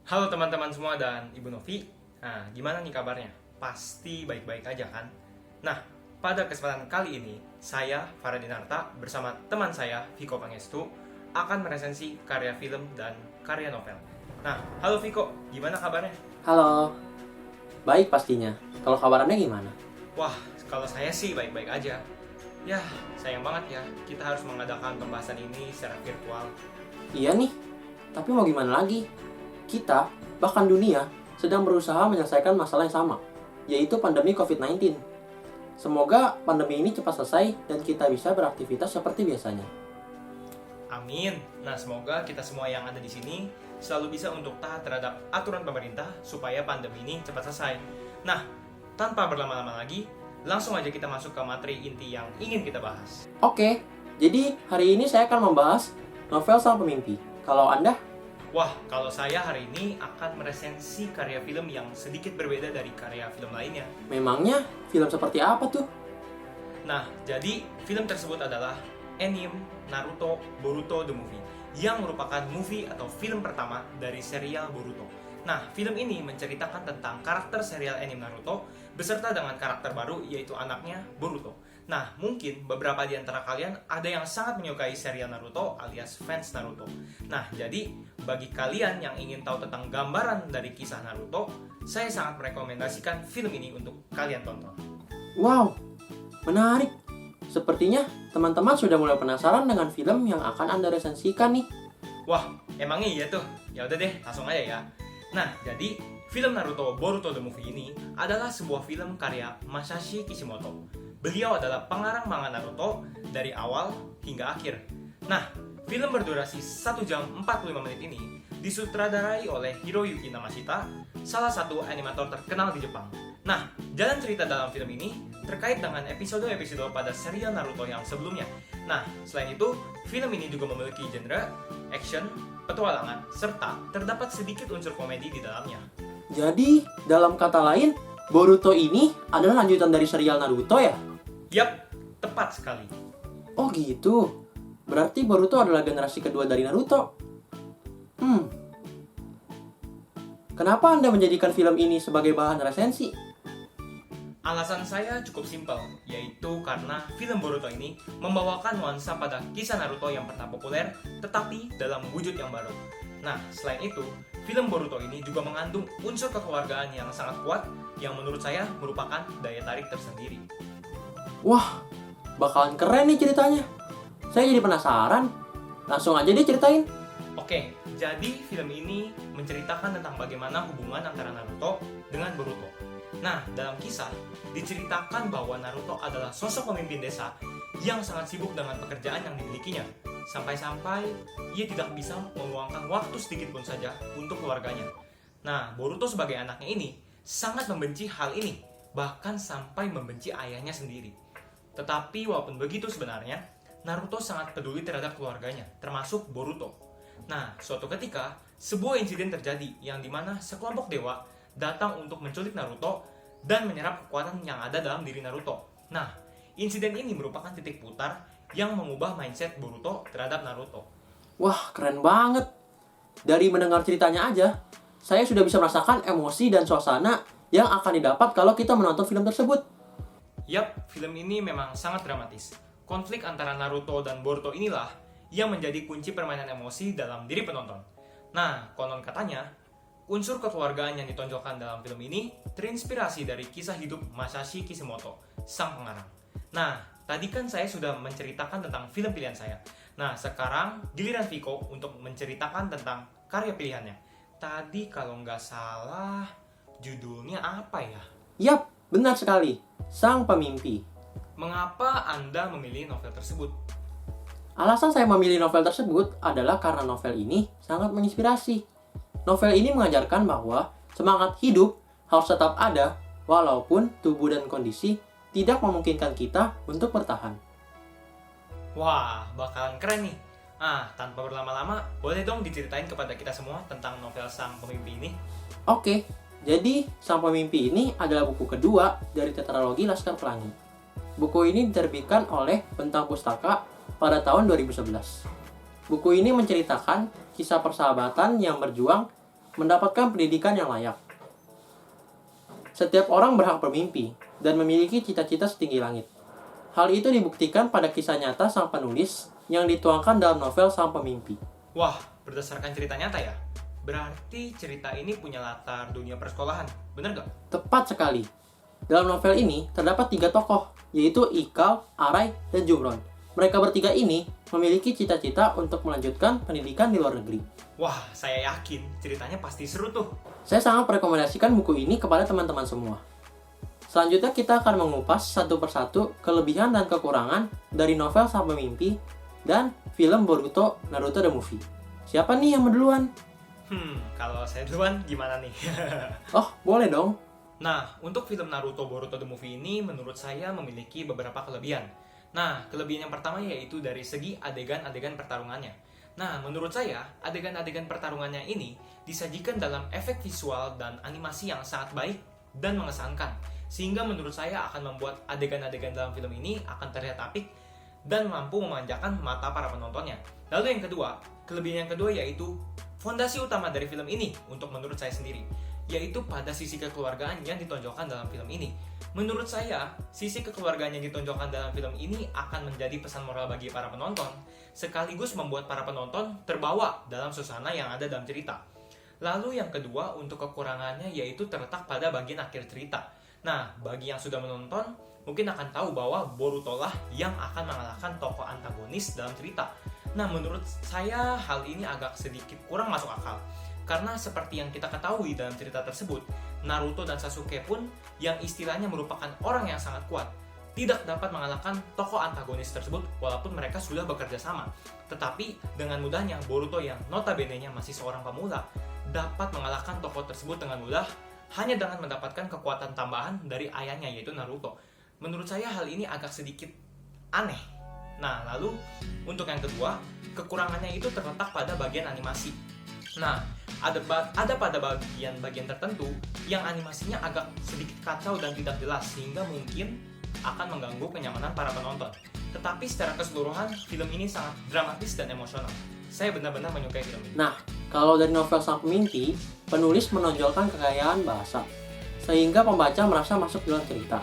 Halo teman-teman semua dan Ibu Novi. Nah, gimana nih kabarnya? Pasti baik-baik aja kan? Nah, pada kesempatan kali ini, saya, Faradinarta, bersama teman saya, Viko Pangestu, akan meresensi karya film dan karya novel. Nah, halo Viko, gimana kabarnya? Halo, baik pastinya. Kalau kabarannya gimana? Wah, kalau saya sih baik-baik aja. Ya, sayang banget ya, kita harus mengadakan pembahasan ini secara virtual. Iya nih, tapi mau gimana lagi? Kita, bahkan dunia, sedang berusaha menyelesaikan masalah yang sama, yaitu pandemi COVID-19. Semoga pandemi ini cepat selesai dan kita bisa beraktivitas seperti biasanya. Amin. Nah, semoga kita semua yang ada di sini selalu bisa untuk taat terhadap aturan pemerintah supaya pandemi ini cepat selesai. Nah, tanpa berlama-lama lagi, langsung aja kita masuk ke materi inti yang ingin kita bahas. Oke, jadi hari ini saya akan membahas novel Sang Pemimpi. Kalau Anda? Wah, kalau saya hari ini akan meresensi karya film yang sedikit berbeda dari karya film lainnya. Memangnya film seperti apa tuh? Nah, jadi film tersebut adalah anime Naruto Boruto The Movie, yang merupakan movie atau film pertama dari serial Boruto. Nah, film ini menceritakan tentang karakter serial anime Naruto beserta dengan karakter baru yaitu anaknya Boruto. Nah, mungkin beberapa di antara kalian ada yang sangat menyukai serial Naruto alias fans Naruto. Nah, jadi bagi kalian yang ingin tahu tentang gambaran dari kisah Naruto, saya sangat merekomendasikan film ini untuk kalian tonton. Wow, menarik. Sepertinya teman-teman sudah mulai penasaran dengan film yang akan Anda resensikan nih. Wah, emangnya iya tuh? Ya udah deh, langsung aja ya. Nah, jadi film Naruto Boruto The Movie ini adalah sebuah film karya Masashi Kishimoto. Beliau adalah pengarang manga Naruto dari awal hingga akhir. Nah, film berdurasi 1 jam 45 menit ini disutradarai oleh Hiroyuki Namashita, salah satu animator terkenal di Jepang. Nah, jalan cerita dalam film ini terkait dengan episode-episode pada serial Naruto yang sebelumnya. Nah, selain itu, film ini juga memiliki genre action, petualangan, serta terdapat sedikit unsur komedi di dalamnya. Jadi, dalam kata lain, Boruto ini adalah lanjutan dari serial Naruto ya? Yap, tepat sekali. Oh gitu. Berarti Boruto adalah generasi kedua dari Naruto. Kenapa Anda menjadikan film ini sebagai bahan resensi? Alasan saya cukup simpel, yaitu karena film Boruto ini membawakan nuansa pada kisah Naruto yang pernah populer, tetapi dalam wujud yang baru. Nah, selain itu, film Boruto ini juga mengandung unsur kekeluargaan yang sangat kuat, yang menurut saya merupakan daya tarik tersendiri. Wah, bakalan keren nih ceritanya. Saya jadi penasaran. Langsung aja deh ceritain. Oke, jadi film ini menceritakan tentang bagaimana hubungan antara Naruto dengan Boruto. Nah, dalam kisah, diceritakan bahwa Naruto adalah sosok pemimpin desa yang sangat sibuk dengan pekerjaan yang dimilikinya. Sampai-sampai ia tidak bisa meluangkan waktu sedikit pun saja untuk keluarganya. Nah, Boruto sebagai anaknya ini sangat membenci hal ini, bahkan sampai membenci ayahnya sendiri. Tetapi walaupun begitu sebenarnya, Naruto sangat peduli terhadap keluarganya, termasuk Boruto. Nah, suatu ketika, sebuah insiden terjadi yang dimana sekelompok dewa datang untuk menculik Naruto dan menyerap kekuatan yang ada dalam diri Naruto. Nah, insiden ini merupakan titik putar yang mengubah mindset Boruto terhadap Naruto. Wah, keren banget. Dari mendengar ceritanya aja, saya sudah bisa merasakan emosi dan suasana yang akan didapat kalau kita menonton film tersebut. Yap, film ini memang sangat dramatis. Konflik antara Naruto dan Boruto inilah yang menjadi kunci permainan emosi dalam diri penonton. Nah, konon katanya, unsur kekeluargaan yang ditonjolkan dalam film ini terinspirasi dari kisah hidup Masashi Kishimoto, sang pengarang. Nah, tadi kan saya sudah menceritakan tentang film pilihan saya. Nah, sekarang giliran Viko untuk menceritakan tentang karya pilihannya. Tadi kalau nggak salah, judulnya apa ya? Yap, benar sekali. Sang Pemimpi. Mengapa Anda memilih novel tersebut? Alasan saya memilih novel tersebut adalah karena novel ini sangat menginspirasi. Novel ini mengajarkan bahwa semangat hidup harus tetap ada walaupun tubuh dan kondisi tidak memungkinkan kita untuk bertahan. Wah, bakalan keren nih. Tanpa berlama-lama, boleh dong diceritain kepada kita semua tentang novel Sang Pemimpi ini? Oke, jadi Sang Pemimpi ini adalah buku kedua dari tetralogi Laskar Pelangi. Buku ini diterbitkan oleh Bentang Pustaka pada tahun 2011. Buku ini menceritakan kisah persahabatan yang berjuang mendapatkan pendidikan yang layak. Setiap orang berhak bermimpi dan memiliki cita-cita setinggi langit. Hal itu dibuktikan pada kisah nyata sang penulis yang dituangkan dalam novel Sang Pemimpi. Wah, berdasarkan cerita nyata ya? Berarti cerita ini punya latar dunia persekolahan, bener gak? Tepat sekali. Dalam novel ini terdapat 3 tokoh, yaitu Ikal, Arai, dan Jumron. Mereka bertiga ini memiliki cita-cita untuk melanjutkan pendidikan di luar negeri. Wah, saya yakin ceritanya pasti seru tuh. Saya sangat merekomendasikan buku ini kepada teman-teman semua. Selanjutnya kita akan mengupas satu persatu kelebihan dan kekurangan dari novel Sang Pemimpi dan film Boruto Naruto The Movie. Siapa nih yang duluan? Kalau saya duluan gimana nih? Oh, boleh dong. Nah, untuk film Naruto Boruto The Movie ini menurut saya memiliki beberapa kelebihan. Nah, kelebihan yang pertama yaitu dari segi adegan-adegan pertarungannya. Nah, menurut saya, adegan-adegan pertarungannya ini disajikan dalam efek visual dan animasi yang sangat baik dan mengesankan. Sehingga menurut saya akan membuat adegan-adegan dalam film ini akan terlihat apik dan mampu memanjakan mata para penontonnya. Lalu yang kedua, kelebihan yang kedua yaitu fondasi utama dari film ini untuk menurut saya sendiri, yaitu pada sisi kekeluargaan yang ditonjolkan dalam film ini. Menurut saya, sisi kekeluargaan yang ditonjolkan dalam film ini akan menjadi pesan moral bagi para penonton, sekaligus membuat para penonton terbawa dalam suasana yang ada dalam cerita. Lalu yang kedua, untuk kekurangannya yaitu terletak pada bagian akhir cerita. Nah, bagi yang sudah menonton, mungkin akan tahu bahwa Boruto lah yang akan mengalahkan tokoh antagonis dalam cerita. Nah, menurut saya hal ini agak sedikit kurang masuk akal. Karena seperti yang kita ketahui dalam cerita tersebut, Naruto dan Sasuke pun yang istilahnya merupakan orang yang sangat kuat, tidak dapat mengalahkan tokoh antagonis tersebut walaupun mereka sudah bekerja sama. Tetapi dengan mudahnya Boruto yang notabene-nya masih seorang pemula dapat mengalahkan tokoh tersebut dengan mudah hanya dengan mendapatkan kekuatan tambahan dari ayahnya yaitu Naruto. Menurut saya hal ini agak sedikit aneh. Nah, lalu untuk yang kedua, kekurangannya itu terletak pada bagian animasi. Nah, ada pada bagian tertentu yang animasinya agak sedikit kacau dan tidak jelas sehingga mungkin akan mengganggu kenyamanan para penonton. Tetapi secara keseluruhan, film ini sangat dramatis dan emosional. Saya benar-benar menyukai film ini. Nah, kalau dari novel Sang Pemimpi, penulis menonjolkan kekayaan bahasa, sehingga pembaca merasa masuk dalam cerita.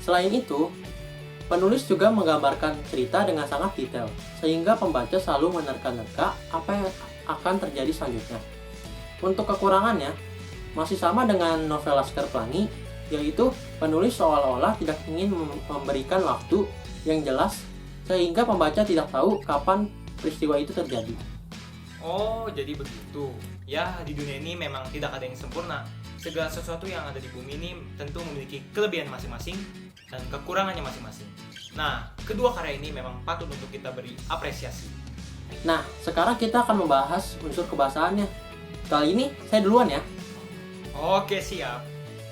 Selain itu, penulis juga menggambarkan cerita dengan sangat detail, sehingga pembaca selalu menerka-nerka apa yang akan terjadi selanjutnya. Untuk kekurangannya, masih sama dengan novel Laskar Pelangi, yaitu penulis seolah-olah tidak ingin memberikan waktu yang jelas, sehingga pembaca tidak tahu kapan peristiwa itu terjadi. Oh, jadi begitu. Ya, di dunia ini memang tidak ada yang sempurna. Segala sesuatu yang ada di bumi ini tentu memiliki kelebihan masing-masing dan kekurangannya masing-masing. Nah, kedua karya ini memang patut untuk kita beri apresiasi. Nah, sekarang kita akan membahas unsur kebahasaannya. Kali ini saya duluan ya. Oke, siap.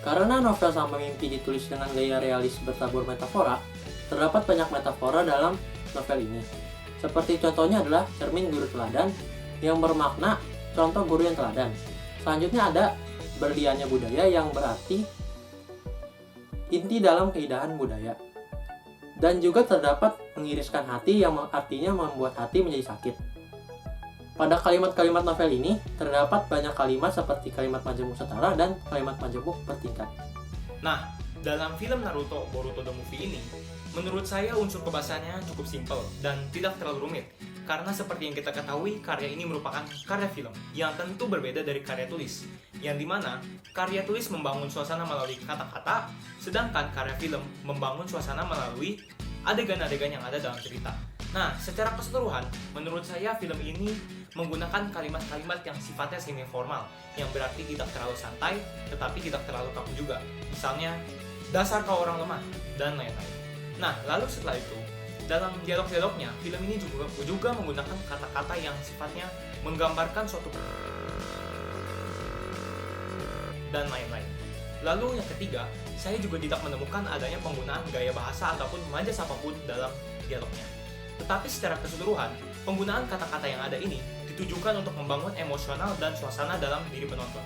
Karena novel Sang Pemimpi ditulis dengan gaya realis bertabur metafora, terdapat banyak metafora dalam novel ini. Seperti contohnya adalah cermin guru teladan yang bermakna contoh guru yang teladan. Selanjutnya ada berliannya budaya yang berarti inti dalam keindahan budaya. Dan juga terdapat mengiriskan hati yang artinya membuat hati menjadi sakit. Pada kalimat-kalimat novel ini terdapat banyak kalimat seperti kalimat majemuk setara dan kalimat majemuk bertingkat. Nah, dalam film Naruto Boruto The Movie ini, menurut saya unsur kebahasaannya cukup simpel dan tidak terlalu rumit. Karena seperti yang kita ketahui, karya ini merupakan karya film yang tentu berbeda dari karya tulis. Yang dimana karya tulis membangun suasana melalui kata-kata, sedangkan karya film membangun suasana melalui adegan-adegan yang ada dalam cerita. Nah, secara keseluruhan, menurut saya film ini menggunakan kalimat-kalimat yang sifatnya semi formal, yang berarti tidak terlalu santai, tetapi tidak terlalu kaku juga. Misalnya, dasar kau orang lemah, dan lain-lain. Nah, lalu setelah itu, dalam dialog-dialognya, film ini juga menggunakan kata-kata yang sifatnya menggambarkan suatu dan lain-lain. Lalu yang ketiga, saya juga tidak menemukan adanya penggunaan gaya bahasa ataupun majas apapun dalam dialognya. Tetapi secara keseluruhan, penggunaan kata-kata yang ada ini ditujukan untuk membangun emosional dan suasana dalam diri penonton.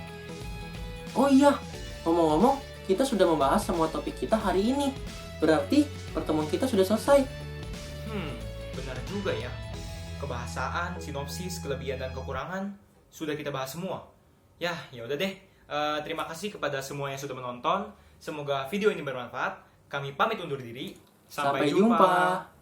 Oh iya, ngomong-ngomong, kita sudah membahas semua topik kita hari ini. Berarti pertemuan kita sudah selesai. Benar juga ya. Kebahasaan, sinopsis, kelebihan dan kekurangan sudah kita bahas semua. Ya udah deh. Terima kasih kepada semua yang sudah menonton. Semoga video ini bermanfaat. Kami pamit undur diri. Sampai jumpa.